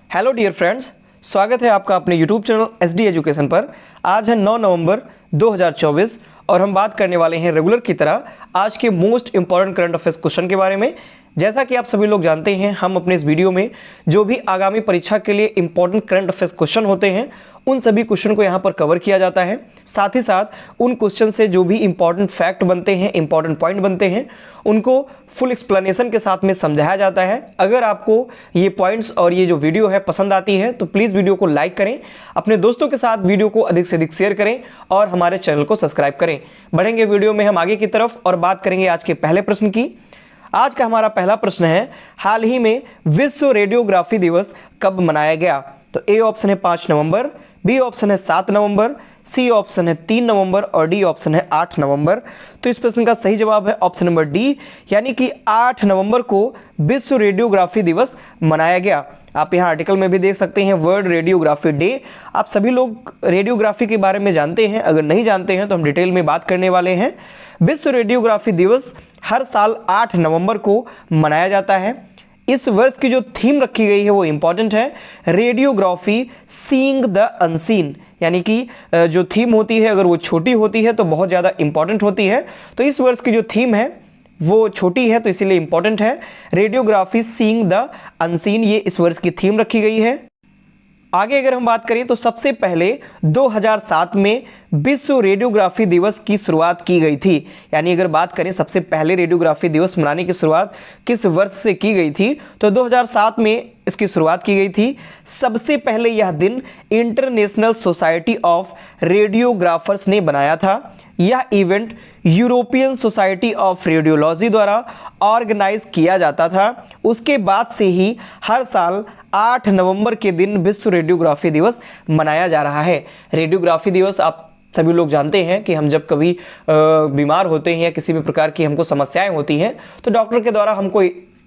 Hello dear friends, स्वागत है आपका अपने यूट्यूब चैनल SD एजुकेशन पर। आज है 9 नवंबर 2024 और हम बात करने वाले हैं रेगुलर की तरह आज के most important current affairs question के बारे में। जैसा कि आप सभी लोग जानते हैं, हम अपने इस वीडियो में जो भी आगामी परीक्षा के लिए इंपॉर्टेंट करंट अफेयर्स क्वेश्चन होते हैं उन सभी क्वेश्चन को यहाँ पर कवर किया जाता है। साथ ही साथ उन क्वेश्चन से जो भी इंपॉर्टेंट फैक्ट बनते हैं, इंपॉर्टेंट पॉइंट बनते हैं, उनको फुल एक्सप्लेनेशन के साथ में समझाया जाता है। अगर आपको ये पॉइंट्स और ये जो वीडियो है पसंद आती है तो प्लीज़ वीडियो को लाइक करें, अपने दोस्तों के साथ वीडियो को अधिक से अधिक शेयर करें और हमारे चैनल को सब्सक्राइब करें। बढ़ेंगे वीडियो में हम आगे की तरफ और बात करेंगे आज के पहले प्रश्न की। आज का हमारा पहला प्रश्न है, हाल ही में विश्व रेडियोग्राफी दिवस कब मनाया गया? तो ए ऑप्शन है 5 नवंबर, बी ऑप्शन है 7 नवंबर, सी ऑप्शन है 3 नवंबर और डी ऑप्शन है 8 नवंबर। तो इस प्रश्न का सही जवाब है ऑप्शन नंबर डी, यानी कि 8 नवंबर को विश्व रेडियोग्राफी दिवस मनाया गया। आप यहाँ आर्टिकल में भी देख सकते हैं वर्ल्ड रेडियोग्राफी डे। आप सभी लोग रेडियोग्राफी के बारे में जानते हैं, अगर नहीं जानते हैं तो हम डिटेल में बात करने वाले हैं। विश्व रेडियोग्राफी दिवस हर साल 8 नवंबर को मनाया जाता है। इस वर्ष की जो थीम रखी गई है वो इंपॉर्टेंट है, रेडियोग्राफी सीइंग द अनसीन, यानी कि जो थीम होती है अगर वो छोटी होती है तो बहुत ज़्यादा इंपॉर्टेंट होती है। तो इस वर्ष की जो थीम है वो छोटी है तो इसीलिए इंपॉर्टेंट है, रेडियोग्राफी सीइंग द अनसीन, ये इस वर्ष की थीम रखी गई है। आगे अगर हम बात करें तो सबसे पहले 2007 में विश्व रेडियोग्राफी दिवस की शुरुआत की गई थी। यानी अगर बात करें सबसे पहले रेडियोग्राफी दिवस मनाने की शुरुआत किस वर्ष से की गई थी तो 2007 में इसकी शुरुआत की गई थी। सबसे पहले यह दिन इंटरनेशनल सोसाइटी ऑफ रेडियोग्राफर्स ने बनाया था। यह event European society of radiology द्वारा ऑर्गेनाइज किया जाता था। उसके बाद से ही हर साल 8 नवंबर के दिन विश्व रेडियोग्राफी दिवस मनाया जा रहा है। रेडियोग्राफी दिवस आप सभी लोग जानते हैं कि हम जब कभी बीमार होते हैं या किसी भी प्रकार की हमको समस्याएं होती हैं तो डॉक्टर के द्वारा हमको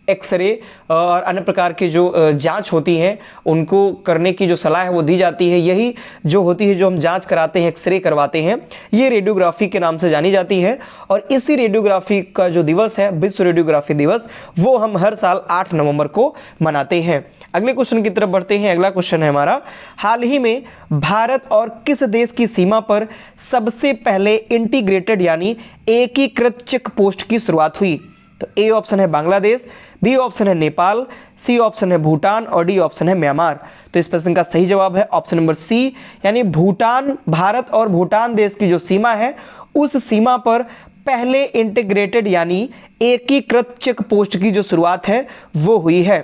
एक्सरे और अन्य प्रकार की जो जांच होती हैं उनको करने की जो सलाह है वो दी जाती है। यही जो होती है, जो हम जांच कराते हैं, एक्सरे करवाते हैं, ये रेडियोग्राफी के नाम से जानी जाती है। और इसी रेडियोग्राफी का जो दिवस है, विश्व रेडियोग्राफी दिवस, वो हम हर साल 8 नवंबर को मनाते हैं। अगले क्वेश्चन की तरफ बढ़ते हैं। अगला क्वेश्चन है हमारा, हाल ही में भारत और किस देश की सीमा पर सबसे पहले इंटीग्रेटेड यानी एकीकृत चेक पोस्ट की शुरुआत हुई? तो ए ऑप्शन है बांग्लादेश, बी ऑप्शन है नेपाल, सी ऑप्शन है भूटान और डी ऑप्शन है म्यांमार। तो इस प्रश्न का सही जवाब है ऑप्शन नंबर सी, यानी भूटान। भारत और भूटान देश की जो सीमा है उस सीमा पर पहले इंटीग्रेटेड यानी एकीकृत चेक पोस्ट की जो शुरुआत है वो हुई है।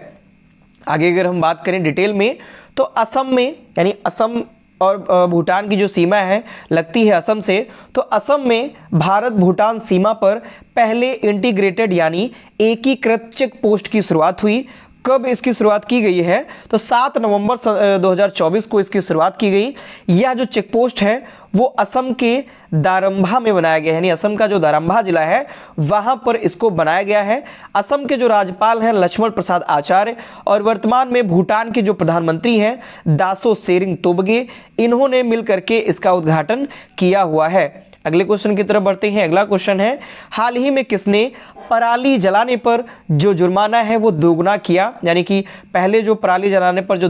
आगे अगर हम बात करें डिटेल में तो असम में, यानी असम और भूटान की जो सीमा है लगती है असम से, तो असम में भारत भूटान सीमा पर पहले इंटीग्रेटेड यानी एकीकृत चेक पोस्ट की शुरुआत हुई। कब इसकी शुरुआत की गई है? तो 7 नवंबर 2024 को इसकी शुरुआत की गई। यह जो चेक पोस्ट है वो असम के दारंभा में बनाया गया है, यानी असम का जो दारंभा जिला है वहां पर इसको बनाया गया है। असम के जो राज्यपाल हैं लक्ष्मण प्रसाद आचार्य और वर्तमान में भूटान के जो प्रधानमंत्री हैं दासो सेरिंग तोबगे, इन्होंने मिलकर के इसका उद्घाटन किया हुआ है। अगले क्वेश्चन की तरफ बढ़ते हैं। अगला क्वेश्चन है, हाल ही में किसने पराली जलाने पर जो जुर्माना है वो दोगुना किया? यानी कि पहले जो पराली जलाने पर जो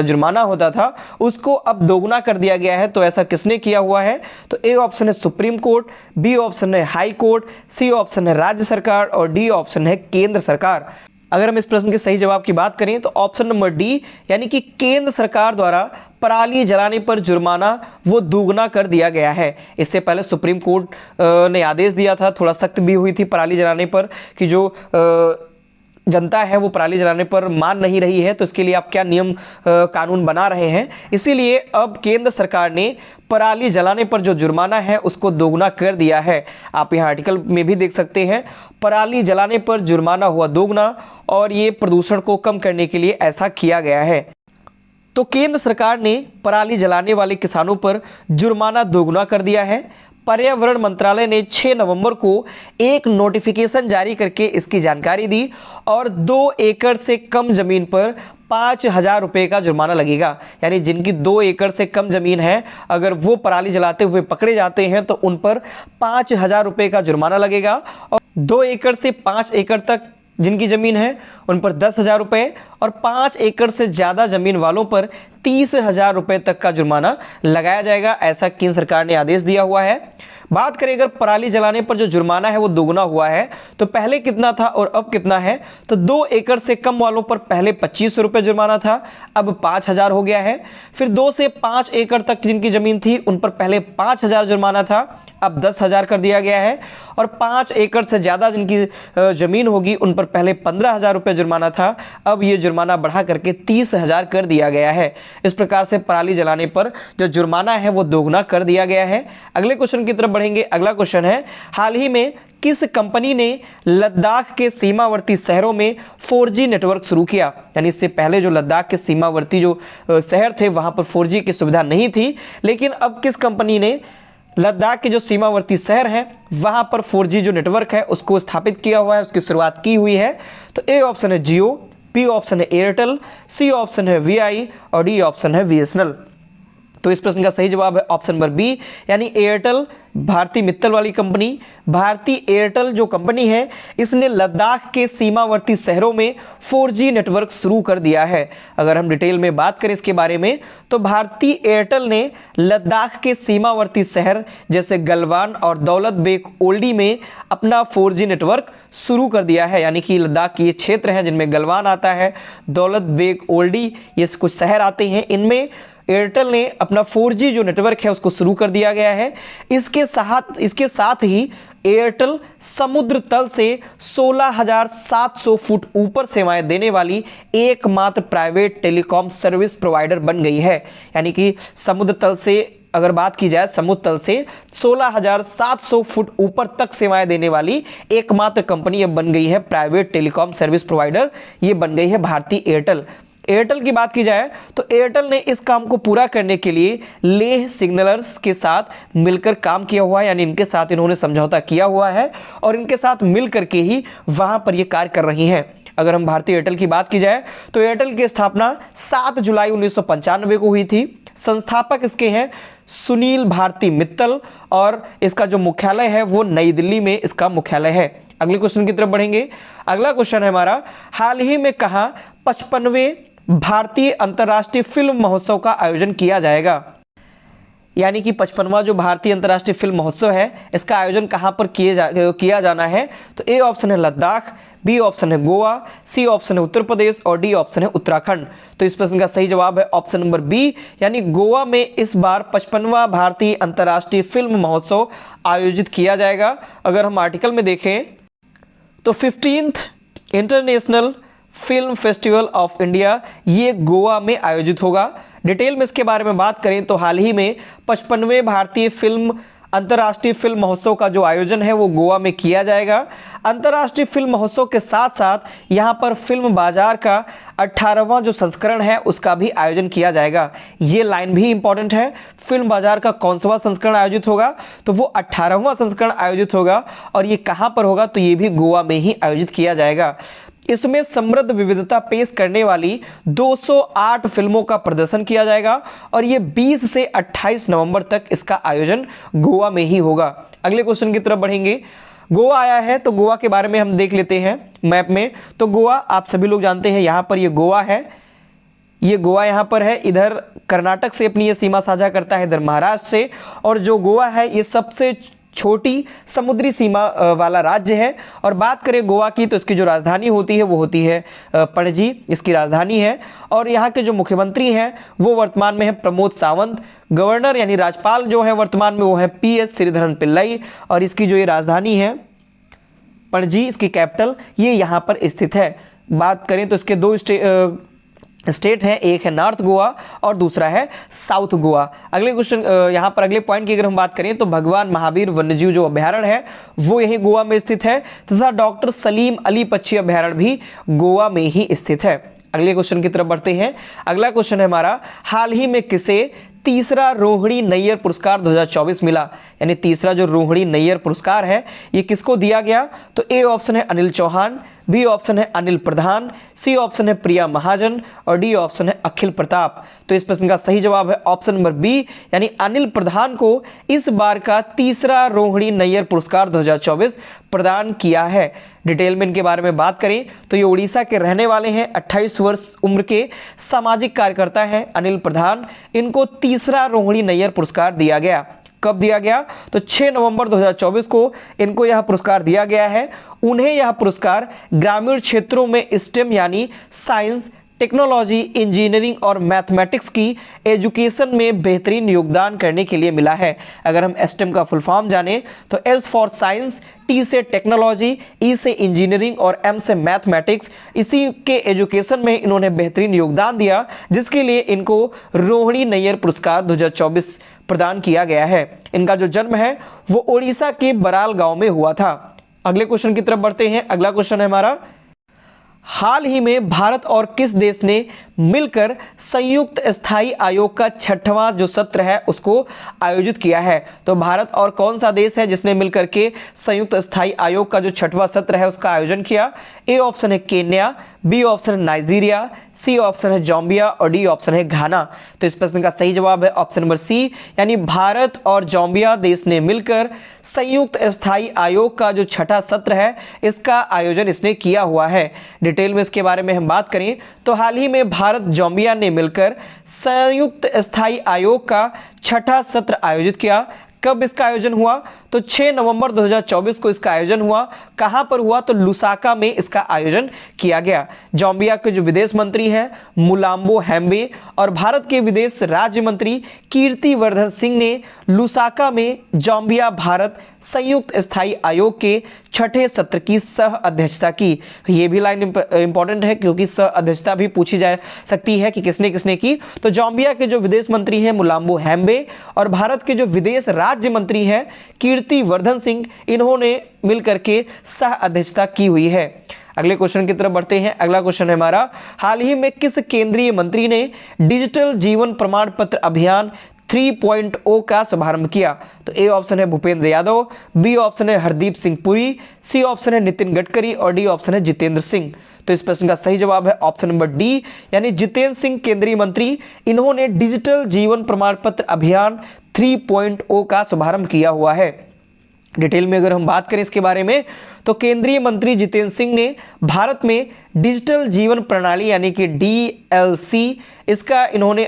जुर्माना होता था उसको अब दोगुना कर दिया गया है। तो ऐसा किसने किया हुआ है? तो ए ऑप्शन है सुप्रीम कोर्ट, बी ऑप्शन है हाई कोर्ट, सी ऑप्शन है राज्य सरकार और डी ऑप्शन है केंद्र सरकार। अगर हम इस प्रश्न के सही जवाब की बात करें तो ऑप्शन नंबर डी, यानी कि केंद्र सरकार द्वारा पराली जलाने पर जुर्माना वो दोगुना कर दिया गया है। इससे पहले सुप्रीम कोर्ट ने आदेश दिया था, थोड़ा सख्त भी हुई थी पराली जलाने पर कि जो जनता है वो पराली जलाने पर मान नहीं रही है तो इसके लिए आप क्या नियम कानून बना रहे हैं। इसीलिए अब केंद्र सरकार ने पराली जलाने पर जो जुर्माना है उसको दोगुना कर दिया है। आप यहाँ आर्टिकल में भी देख सकते हैं, पराली जलाने पर जुर्माना हुआ दोगुना और ये प्रदूषण को कम करने के लिए ऐसा किया गया है। तो केंद्र सरकार ने पराली जलाने वाले किसानों पर जुर्माना दोगुना कर दिया है। पर्यावरण मंत्रालय ने 6 नवंबर को एक नोटिफिकेशन जारी करके इसकी जानकारी दी और 2 एकड़ से कम जमीन पर 5,000 रुपये का जुर्माना लगेगा। यानी जिनकी 2 एकड़ से कम जमीन है अगर वो पराली जलाते हुए पकड़े जाते हैं तो उन पर 5,000 रुपये का जुर्माना लगेगा। और 2 एकड़ से 5 एकड़ तक जिनकी ज़मीन है उन पर 10,000 रुपये और 5 एकड़ से ज़्यादा ज़मीन वालों पर 30,000 रुपये तक का जुर्माना लगाया जाएगा, ऐसा केंद्र सरकार ने आदेश दिया हुआ है। बात करें अगर पराली जलाने पर जो जुर्माना है वो दोगुना हुआ है, तो पहले कितना था और अब कितना है, तो 2 एकड़ से कम वालों पर पहले 2500 रुपये जुर्माना था, अब 5,000 हो गया है। फिर 2 से 5 एकड़ तक जिनकी ज़मीन थी उन पर पहले 5,000 जुर्माना था, अब 10,000 कर दिया गया है। और 5 एकड़ से ज़्यादा जिनकी ज़मीन होगी उन पर पहले 15,000 रुपये जुर्माना था, अब ये जुर्माना बढ़ा करके 30,000 कर दिया गया है। इस प्रकार से पराली जलाने पर जो जुर्माना है वो दोगुना कर दिया गया है। अगले क्वेश्चन की तरफ बढ़ेंगे। अगला क्वेश्चन है, हाल ही में किस कंपनी ने लद्दाख के सीमावर्ती शहरों में 4G नेटवर्क शुरू किया? यानी इससे पहले जो लद्दाख के सीमावर्ती जो शहर थे वहां पर 4G की सुविधा नहीं थी, लेकिन अब किस कंपनी ने लद्दाख के जो सीमावर्ती शहर हैं वहां पर 4G जो नेटवर्क है उसको स्थापित किया हुआ है, उसकी शुरुआत की हुई है? तो ए ऑप्शन है जियो, बी ऑप्शन है एयरटेल, सी ऑप्शन है VI और डी ऑप्शन है BSNL। तो इस प्रश्न का सही जवाब है ऑप्शन नंबर बी, यानी एयरटेल, भारती मित्तल वाली कंपनी। भारती एयरटेल जो कंपनी है इसने लद्दाख के सीमावर्ती शहरों में 4G नेटवर्क शुरू कर दिया है। अगर हम डिटेल में बात करें इसके बारे में तो भारती एयरटेल ने लद्दाख के सीमावर्ती शहर जैसे गलवान और दौलत बेग ओल्डी में अपना 4G नेटवर्क शुरू कर दिया है। यानी कि लद्दाख के ये क्षेत्र हैं जिनमें गलवान आता है, दौलत बेग ओल्डी, ये कुछ शहर आते हैं, इनमें एयरटेल ने अपना 4G जो नेटवर्क है उसको शुरू कर दिया गया है। इसके साथ ही एयरटेल समुद्र तल से 16,700 फुट ऊपर सेवाएं देने वाली एकमात्र प्राइवेट टेलीकॉम सर्विस प्रोवाइडर बन गई है। यानी कि समुद्र तल से अगर बात की जाए, समुद्र तल से 16,700 फुट ऊपर तक सेवाएं देने वाली एकमात्र कंपनी अब बन गई है प्राइवेट टेलीकॉम सर्विस प्रोवाइडर, ये बन गई है भारती एयरटेल। एयरटेल की बात की जाए तो एयरटेल ने इस काम को पूरा करने के लिए लेह सिग्नलर्स के साथ मिलकर काम किया हुआ है, यानी इनके साथ इन्होंने समझौता किया हुआ है और इनके साथ मिल करके ही वहां पर ये कार्य कर रही हैं। अगर हम भारतीय एयरटेल की बात की जाए तो एयरटेल की स्थापना 7 जुलाई 1995 को हुई थी। संस्थापक इसके हैं सुनील भारती मित्तल और इसका जो मुख्यालय है वो नई दिल्ली में इसका मुख्यालय है। अगले क्वेश्चन की तरफ बढ़ेंगे। अगला क्वेश्चन है हमारा, हाल ही में कहाँ 55वें भारतीय अंतर्राष्ट्रीय फिल्म महोत्सव का आयोजन किया जाएगा? यानी कि 55वां जो भारतीय अंतर्राष्ट्रीय फिल्म महोत्सव है इसका आयोजन कहां पर किया जाना है? तो ए ऑप्शन है लद्दाख, बी ऑप्शन है गोवा, सी ऑप्शन है उत्तर प्रदेश और डी ऑप्शन है उत्तराखंड। तो इस प्रश्न का सही जवाब है ऑप्शन नंबर बी, यानी गोवा में इस बार 55वां भारतीय अंतर्राष्ट्रीय फिल्म महोत्सव आयोजित किया जाएगा। अगर हम आर्टिकल में देखें तो 15th international film festival of India ये गोवा में आयोजित होगा। डिटेल में इसके बारे में बात करें तो हाल ही में 55वें भारतीय अंतर्राष्ट्रीय फिल्म महोत्सव का जो आयोजन है वो गोवा में किया जाएगा। अंतर्राष्ट्रीय फिल्म महोत्सव के साथ साथ यहाँ पर फिल्म बाजार का 18वां जो संस्करण है उसका भी आयोजन किया जाएगा। ये लाइन भी इंपॉर्टेंट है, फिल्म बाजार का कौन सा संस्करण आयोजित होगा? तो वो 18वां संस्करण आयोजित होगा और ये कहाँ पर होगा? तो ये भी गोवा में ही आयोजित किया जाएगा। इसमें समृद्ध विविधता पेश करने वाली 208 फिल्मों का प्रदर्शन किया जाएगा और ये 20 से 28 नवंबर तक इसका आयोजन गोवा में ही होगा। अगले क्वेश्चन की तरफ बढ़ेंगे। गोवा आया है तो गोवा के बारे में हम देख लेते हैं मैप में। तो गोवा आप सभी लोग जानते हैं, यहाँ पर ये गोवा है, ये गोवा यहाँ पर है, इधर कर्नाटक से अपनी ये सीमा साझा करता है, इधर महाराष्ट्र से, और जो गोवा है ये सबसे छोटी समुद्री सीमा वाला राज्य है। और बात करें गोवा की तो इसकी जो राजधानी होती है वो होती है पणजी, इसकी राजधानी है। और यहाँ के जो मुख्यमंत्री हैं वो वर्तमान में है प्रमोद सावंत। गवर्नर यानी राज्यपाल जो है वर्तमान में वो है PS श्रीधरन पिल्लई। और इसकी जो ये राजधानी है पणजी, इसकी कैपिटल ये यहाँ पर स्थित है। बात करें तो इसके दो स्टेट है, एक है नॉर्थ गोवा और दूसरा है साउथ गोवा। अगले क्वेश्चन यहाँ पर अगले पॉइंट की अगर हम बात करें तो भगवान महावीर वन्यजीव जो अभ्यारण्य है वो यही गोवा में स्थित है तथा डॉक्टर सलीम अली पक्षी अभ्यारण्य भी गोवा में ही स्थित है। अगले क्वेश्चन की तरफ बढ़ते हैं। अगला क्वेश्चन है हमारा, हाल ही में किसे तीसरा रोहिणी नैयर पुरस्कार 2024 मिला? यानी तीसरा जो रोहिणी नैयर पुरस्कार है ये किसको दिया गया? तो ए ऑप्शन है अनिल चौहान, बी ऑप्शन है अनिल प्रधान, सी ऑप्शन है प्रिया महाजन और डी ऑप्शन है अखिल प्रताप। तो इस प्रश्न का सही जवाब है ऑप्शन नंबर बी, यानी अनिल प्रधान को इस बार का तीसरा रोहिणी नैयर पुरस्कार 2024 प्रदान किया है। डिटेल में इनके बारे में बात करें तो ये उड़ीसा के रहने वाले हैं, 28 वर्ष उम्र के सामाजिक कार्यकर्ता हैं अनिल प्रधान। इनको तीसरा रोहिणी नैयर पुरस्कार दिया गया। कब दिया गया? तो 6 नवंबर 2024 को इनको यह पुरस्कार दिया गया है। उन्हें यह पुरस्कार ग्रामीण क्षेत्रों में स्टेम यानी साइंस, टेक्नोलॉजी, इंजीनियरिंग और मैथमेटिक्स की एजुकेशन में बेहतरीन योगदान करने के लिए मिला है। अगर हम स्टेम का फुल फॉर्म जाने तो एस फॉर साइंस, टी से टेक्नोलॉजी, ई से इंजीनियरिंग और एम से मैथमेटिक्स, इसी के एजुकेशन में इन्होंने बेहतरीन योगदान दिया, जिसके लिए इनको रोहिणी नैयर पुरस्कार 2024 प्रदान किया गया है। इनका जो जन्म है वो ओडिशा के बराल गांव में हुआ था। अगले क्वेश्चन की तरफ बढ़ते हैं। अगला क्वेश्चन है हमारा, हाल ही में भारत और किस देश ने मिलकर संयुक्त स्थायी आयोग का 6वां जो सत्र है उसको आयोजित किया है? तो भारत और कौन सा देश है जिसने मिलकर के संयुक्त स्थायी आयोग का जो 6वां सत्र है उसका आयोजन किया? ए ऑप्शन है केन्या, बी ऑप्शन है नाइजीरिया, सी ऑप्शन है जाम्बिया और डी ऑप्शन है घाना। तो इस प्रश्न का सही जवाब है ऑप्शन नंबर सी, यानी भारत और जाम्बिया देश ने मिलकर संयुक्त स्थायी आयोग का जो 6वां सत्र है इसका आयोजन इसने किया हुआ है। डिटेल में इसके बारे में हम बात करें तो हाल ही में भारत जाम्बिया ने मिलकर संयुक्त स्थायी आयोग का 6वां सत्र आयोजित किया। कब इसका आयोजन हुआ? तो 6 नवंबर 2024 को इसका आयोजन हुआ। कहां पर हुआ? तो लुसाका में इसका आयोजन किया गया। जाम्बिया के जो विदेश मंत्री हैं मुलाम्बो हैम्बे और भारत के विदेश राज्य मंत्री कीर्तिवर्धन सिंह ने लुसाका में जाम्बिया भारत संयुक्त स्थायी आयोग के 6ठे सत्र की सह अध्यक्षता की। ये भी लाइन इंपॉर्टेंट है क्योंकि सह अध्यक्षता भी पूछी जा सकती है कि किसने किसने की। तो जाम्बिया के जो विदेश मंत्री हैं मुलाम्बो हैम्बे और भारत के जो विदेश राज्य मंत्री हैं कीर्तिवर्धन सिंह, इन्होंने मिलकर के सह अध्यक्षता की हुई है। अगले क्वेश्चन की तरफ बढ़ते हैं। अगला क्वेश्चन है हमारा, हाल ही में किस केंद्रीय मंत्री ने डिजिटल जीवन प्रमाण पत्र अभियान 3.0 का शुभारंभ किया? तो ए ऑप्शन है भूपेंद्र यादव, बी ऑप्शन है हरदीप सिंह पुरी, सी ऑप्शन है नितिन गडकरी और डी ऑप्शन है जितेंद्र सिंह। तो इस प्रश्न का सही जवाब है ऑप्शन नंबर डी, यानी जितेंद्र सिंह केंद्रीय मंत्री, इन्होंने डिजिटल जीवन प्रमाण पत्र अभियान 3.0 का शुभारंभ किया हुआ है। डिटेल में अगर हम बात करें इसके बारे में तो केंद्रीय मंत्री जितेंद्र सिंह ने भारत में डिजिटल जीवन प्रणाली यानी कि डीएलसी इसका इन्होंने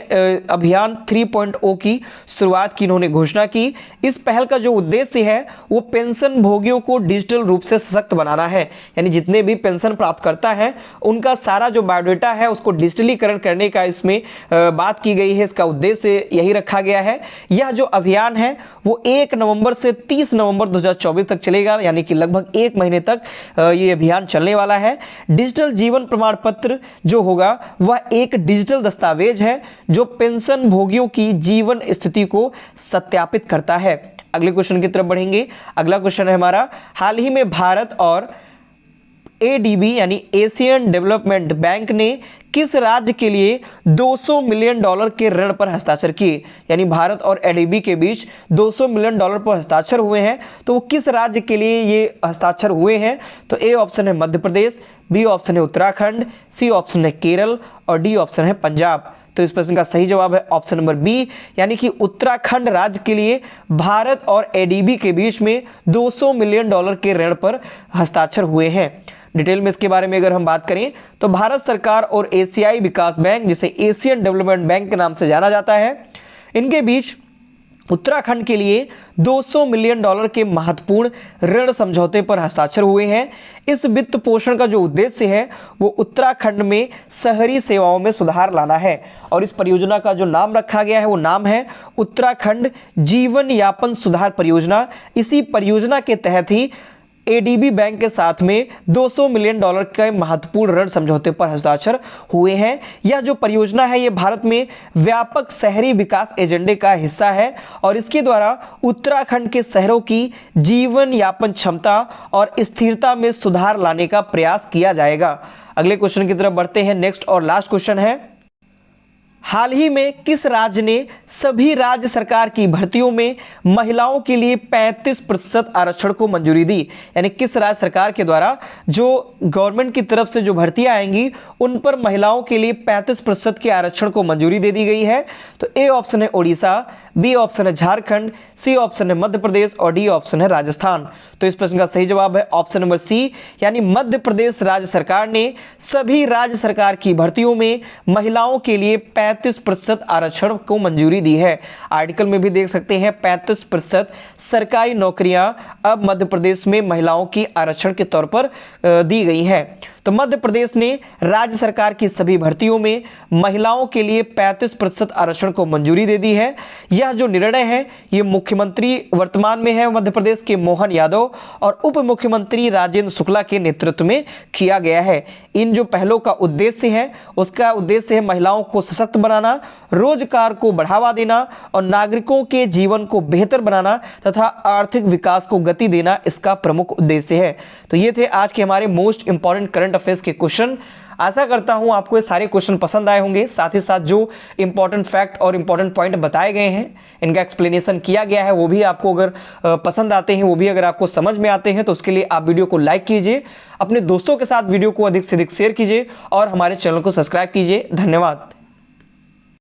अभियान 3.0 की शुरुआत की, इन्होंने घोषणा की। इस पहल का जो उद्देश्य है वो पेंशन भोगियों को डिजिटल रूप से सशक्त बनाना है, यानी जितने भी पेंशन प्राप्त करता है उनका सारा जो बायोडाटा है उसको डिजिटलीकरण करने का इसमें बात की गई है। इसका उद्देश्य यही रखा गया है। यह जो अभियान है वो 1 नवंबर से 30 नवंबर 2024 तक चलेगा, यानी कि लगभग 1 महीने तक ये अभियान चलने वाला है। डिजिटल जीवन प्रमाण पत्र जो होगा वह एक डिजिटल दस्तावेज है जो पेंशन भोगियों की जीवन स्थिति को सत्यापित करता है। अगले क्वेश्चन की तरफ बढ़ेंगे। अगला क्वेश्चन है हमारा, हाल ही में भारत और एडीबी यानी एशियन डेवलपमेंट बैंक ने किस राज्य के लिए $200 मिलियन के ऋण पर हस्ताक्षर किए? यानी भारत और एडीबी के बीच $200 मिलियन पर हस्ताक्षर हुए हैं, तो वो किस राज्य के लिए ये हस्ताक्षर हुए हैं? तो ए ऑप्शन है मध्य प्रदेश, बी ऑप्शन है उत्तराखंड, सी ऑप्शन है केरल और डी ऑप्शन है पंजाब। तो इस प्रश्न का सही जवाब है ऑप्शन नंबर बी, यानी कि उत्तराखंड राज्य के लिए भारत और एडीबी के बीच में $200 मिलियन के ऋण पर हस्ताक्षर हुए हैं। डिटेल में इसके बारे में अगर हम बात करें तो भारत सरकार और एशियाई विकास बैंक, जिसे एशियन डेवलपमेंट बैंक के नाम से जाना जाता है, इनके बीच उत्तराखंड के लिए $200 मिलियन के महत्वपूर्ण ऋण समझौते पर हस्ताक्षर हुए हैं। इस वित्त पोषण का जो उद्देश्य है वो उत्तराखंड में शहरी सेवाओं में सुधार लाना है और इस परियोजना का जो नाम रखा गया है वो नाम है उत्तराखंड जीवन यापन सुधार परियोजना। इसी परियोजना के तहत ही एडीबी बैंक के साथ में $200 मिलियन के महत्वपूर्ण ऋण समझौते पर हस्ताक्षर हुए हैं। यह जो परियोजना है ये भारत में व्यापक शहरी विकास एजेंडे का हिस्सा है और इसके द्वारा उत्तराखंड के शहरों की जीवन यापन क्षमता और स्थिरता में सुधार लाने का प्रयास किया जाएगा। अगले क्वेश्चन की तरफ बढ़ते हैं। नेक्स्ट और लास्ट क्वेश्चन है, हाल ही में किस राज्य ने सभी राज्य सरकार की भर्तियों में महिलाओं के लिए 35% आरक्षण को मंजूरी दी? यानी किस राज्य सरकार के द्वारा जो गवर्नमेंट की तरफ से जो भर्तियां आएंगी उन पर महिलाओं के लिए 35% के आरक्षण को मंजूरी दे दी गई है? तो ए ऑप्शन है ओडिशा, बी ऑप्शन है झारखंड, सी ऑप्शन है मध्य प्रदेश और डी ऑप्शन है राजस्थान। तो इस प्रश्न का सही जवाब है ऑप्शन नंबर सी, यानी मध्य प्रदेश राज्य सरकार ने सभी राज्य सरकार की भर्तियों में महिलाओं के लिए 35% आरक्षण को मंजूरी दी है। आर्टिकल में भी देख सकते हैं 35% सरकारी नौकरियां अब मध्य प्रदेश में महिलाओं की आरक्षण के तौर पर दी गई है। तो मध्य प्रदेश ने राज्य सरकार की सभी भर्तियों में महिलाओं के लिए 35% आरक्षण को मंजूरी दे दी है। यह जो निर्णय है ये मुख्यमंत्री वर्तमान में है मध्य प्रदेश के मोहन यादव और उप मुख्यमंत्री राजेंद्र शुक्ला के नेतृत्व में किया गया है। इन जो पहलों का उद्देश्य है उसका उद्देश्य है महिलाओं को सशक्त बनाना, रोजगार को बढ़ावा देना और नागरिकों के जीवन को बेहतर बनाना तथा आर्थिक विकास को गति देना इसका प्रमुख उद्देश्य है। तो ये थे आज के हमारे मोस्ट इंपॉर्टेंट करंट अफेयर्स के क्वेश्चन। आशा करता हूं आपको ये सारे क्वेश्चन पसंद आए होंगे। साथ ही साथ जो इंपॉर्टेंट फैक्ट और इंपॉर्टेंट पॉइंट बताए गए हैं, इनका एक्सप्लेनेशन किया गया है, वो भी आपको अगर पसंद आते हैं, वो भी अगर आपको समझ में आते हैं तो उसके लिए आप वीडियो को लाइक कीजिए, अपने दोस्तों के साथ वीडियो को अधिक से अधिक शेयर कीजिए और हमारे चैनल को सब्सक्राइब कीजिए। धन्यवाद।